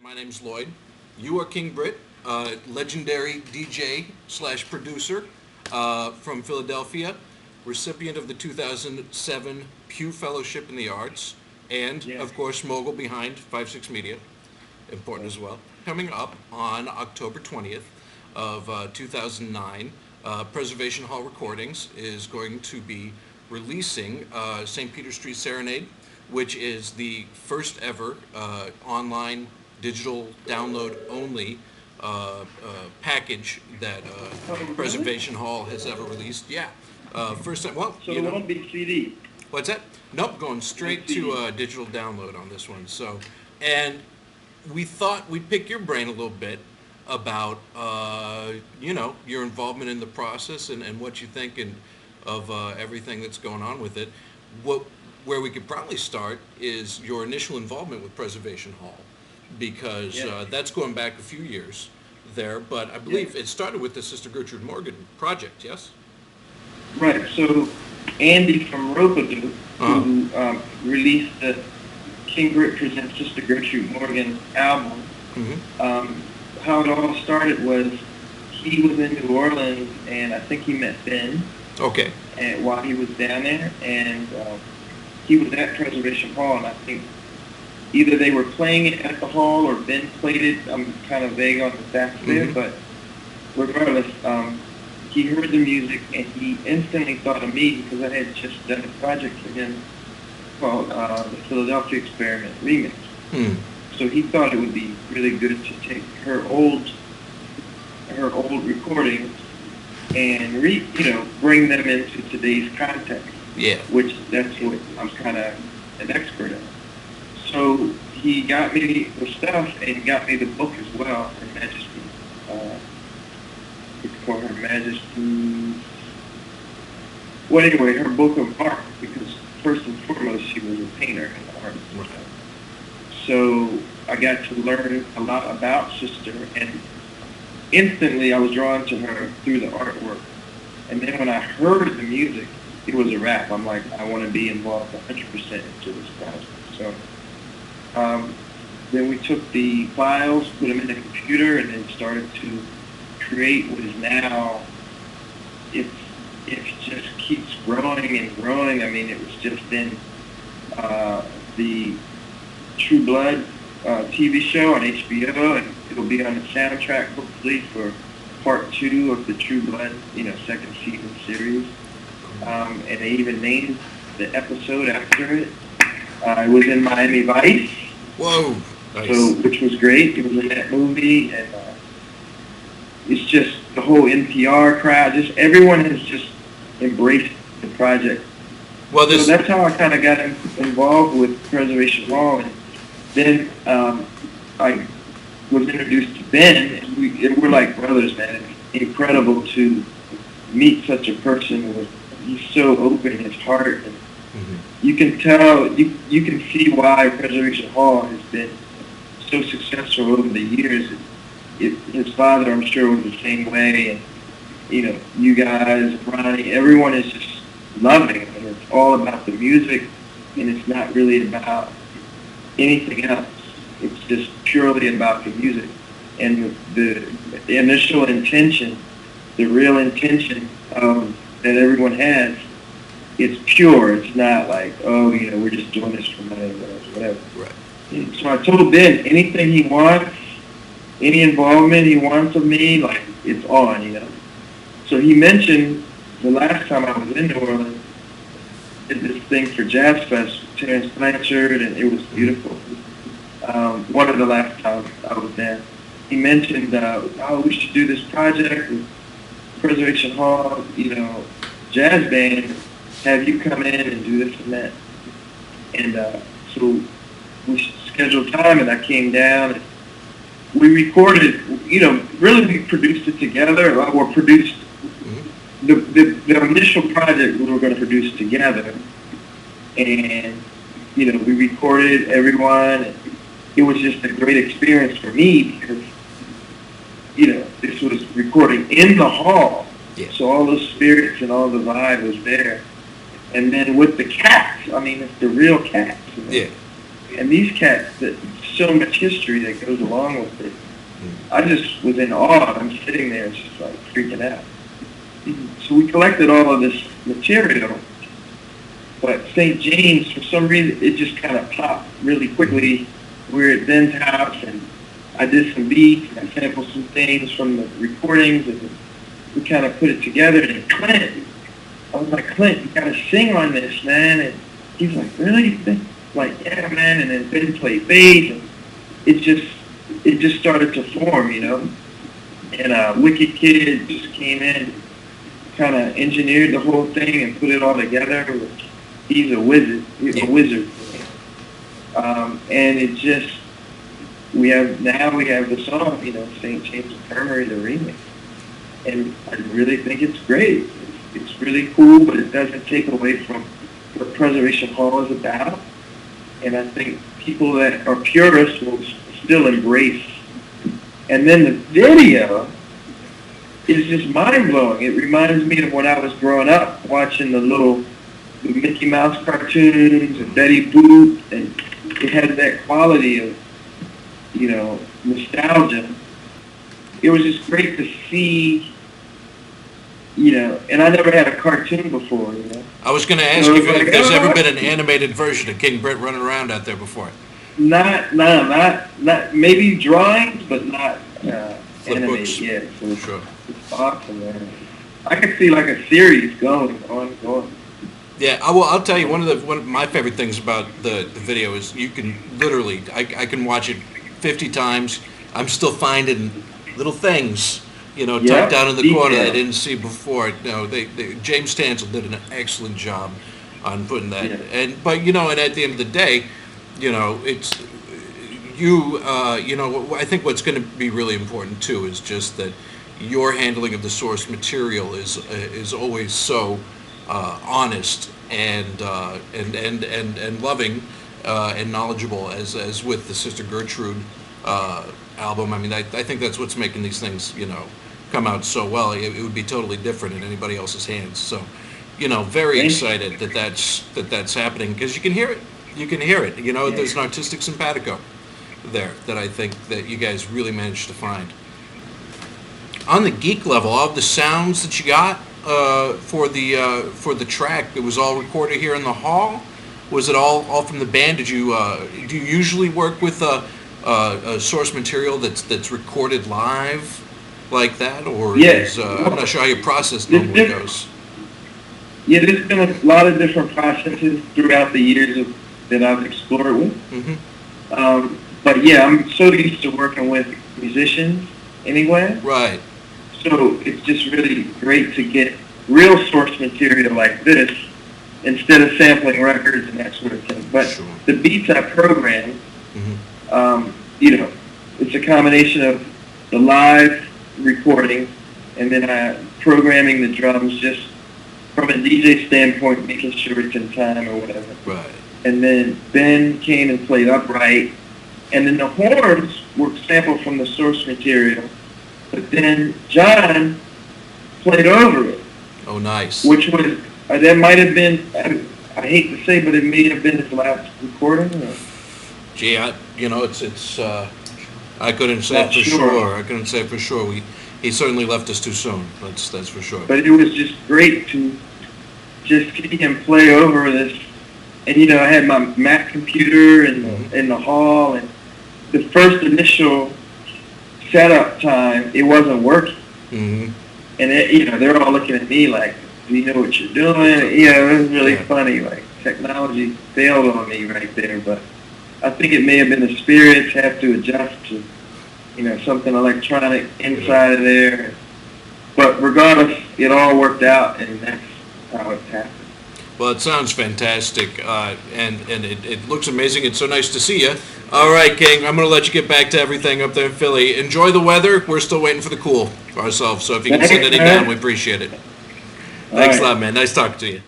My name's Lloyd. You are King Britt, legendary DJ slash producer from Philadelphia, recipient of the 2007 Pew Fellowship in the Arts, and, of course, mogul behind 5-6 Media, important as well. Coming up on October 20th of 2009, Preservation Hall Recordings is going to be releasing St. Peter Street Serenade, which is the first ever online digital download only package that Preservation Hall has ever released. Yeah, first time. Well, so it won't be CD. What's that? Nope, going straight to digital download on this one. So, and we thought we'd pick your brain a little bit about your involvement in the process and what you think of everything that's going on with it. Where we could probably start is your initial involvement with Preservation Hall, because that's going back a few years there, but I believe it started with the Sister Gertrude Morgan project, yes? Right, so Andy from Ropadoo, who released the King Britt Presents Sister Gertrude Morgan album, how it all started was he was in New Orleans, and I think he met Ben. Okay. And while he was down there, and he was at Preservation Hall, and I think either they were playing it at the hall or Ben played it. I'm kind of vague on the facts there, but regardless, he heard the music and he instantly thought of me because I had just done a project for him called the Philadelphia Experiment Remix. So he thought it would be really good to take her old recordings and bring them into today's context. Yeah. Which that's what I'm kind of an expert at. So he got me the stuff and got me the book as well, Her Majesty. For Her Majesty. Well, anyway, her book of art, because first and foremost she was a painter and an artist. Right. So I got to learn a lot about Sister, and instantly I was drawn to her through the artwork. And then when I heard the music, it was a wrap. I'm like, I want to be involved 100% into this project. So then we took the files, put them in the computer, and then started to create what is now, it just keeps growing and growing. I mean, it was just in the True Blood TV show on HBO, and it'll be on the soundtrack hopefully for part 2 of the True Blood, second season series. And they even named the episode after it. It was in Miami Vice. Whoa! Nice. So, which was great. It was in that movie, and it's just the whole NPR crowd. Just everyone has just embraced the project. Well, so that's how I kind of got involved with Preservation Hall, and then I was introduced to Ben. And we're like brothers, man. It's incredible to meet such a person he's so open in his heart, and you can tell, you can see why Preservation Hall has been so successful over the years. His father, I'm sure, was the same way, and you guys, Ronnie, everyone is just loving it, and it's all about the music, and it's not really about anything else. It's just purely about the music, and the initial intention, the real intention that everyone has, it's pure. It's not like, we're just doing this for money, whatever. Right. And so I told Ben, anything he wants, any involvement he wants of me, like, it's on, So he mentioned the last time I was in New Orleans, did this thing for Jazz Fest with Terrence Blanchard, and it was beautiful. One of the last times I was there. He mentioned, we should do this project with Preservation Hall, jazz band, have you come in and do this and that. And so we scheduled time, and I came down, and we recorded, really we produced it together, or produced the initial project we were going to produce together. And, we recorded everyone, and it was just a great experience for me because, this was recording in the hall. Yeah. So all the spirits and all the vibe was there. And then with the cats, I mean, it's the real cats. Yeah. And these cats, that so much history that goes along with it. I just was in awe. I'm sitting there just like freaking out. So we collected all of this material, but St. James, for some reason, it just kind of popped really quickly. We were at Ben's house, and I did some beats, and I sampled some things from the recordings, and we kind of put it together. And Clint, I was like, Clint, you got to sing on this, man. And he's like, really? Like, yeah, man. And then Ben played bass, and it just started to form, you know. And Wicked Kid just came in, kind of engineered the whole thing and put it all together. He's a wizard. He's a wizard. And it just, we have the song, you know, St. James Infirmary, the remix. And I really think it's great. It's really cool, but it doesn't take away from what Preservation Hall is about. And I think people that are purists will still embrace. And then the video is just mind-blowing. It reminds me of when I was growing up, watching the Mickey Mouse cartoons and Betty Boop, and it had that quality of, you know, nostalgia. It was just great to see, you know, and I never had a cartoon before, you know. I was going to ask you if there's ever been an animated version of King Britt running around out there before. Not maybe drawings, but not animated. Books. Yeah, so sure. It's awesome, man. I could see like a series going on. Yeah, I'll tell you one of my favorite things about the video is you can literally I can watch it 50 times. I'm still finding little things, you know, tucked down in the corner that I didn't see before. No, James Tansel did an excellent job on putting that. Yeah. But you know, and at the end of the day, you know, it's you know, I think what's going to be really important too is just that your handling of the source material is always so honest and loving and knowledgeable as with the Sister Gertrude album. I mean, I think that's what's making these things, you know, come out so well. It would be totally different in anybody else's hands. So, you know, very excited that that's happening because you can hear it. You can hear it. You know, there's an artistic simpatico there that I think that you guys really managed to find. On the geek level, all of the sounds that you got for the track, it was all recorded here in the hall. Was it all from the band? Did you do you usually work with a source material that's recorded live like that, or I'm not sure how your process normally goes. Yeah, there's been a lot of different processes throughout the years that I've explored with. Mm-hmm. But yeah, I'm so used to working with musicians anyway. Right. So it's just really great to get real source material like this instead of sampling records and that sort of thing. But the beats I program, you know, it's a combination of the live recording and then programming the drums just from a DJ standpoint, making sure it's in time or whatever. Right. And then Ben came and played upright. And then the horns were sampled from the source material. But then John played over it. Oh, nice. Which was, that might have been, I hate to say, but it may have been his last recording. Or? Gee, you know, it's I couldn't say for sure. I couldn't say for sure. He certainly left us too soon. That's for sure. But it was just great to just see him play over this. And, you know, I had my Mac computer in the hall, and the first initial setup time, it wasn't working. Mm-hmm. And, you know, they're all looking at me like, do you know what you're doing? You know, it was really funny. Like, technology failed on me right there. But I think it may have been the spirits have to adjust to, you know, something electronic inside of there. But regardless, it all worked out, and that's how it happened. Well, it sounds fantastic, and it looks amazing. It's so nice to see you. All right, King, I'm going to let you get back to everything up there in Philly. Enjoy the weather. We're still waiting for the cool for ourselves, so if you can send any down, we appreciate it. Thanks a lot, man. Nice talking to you.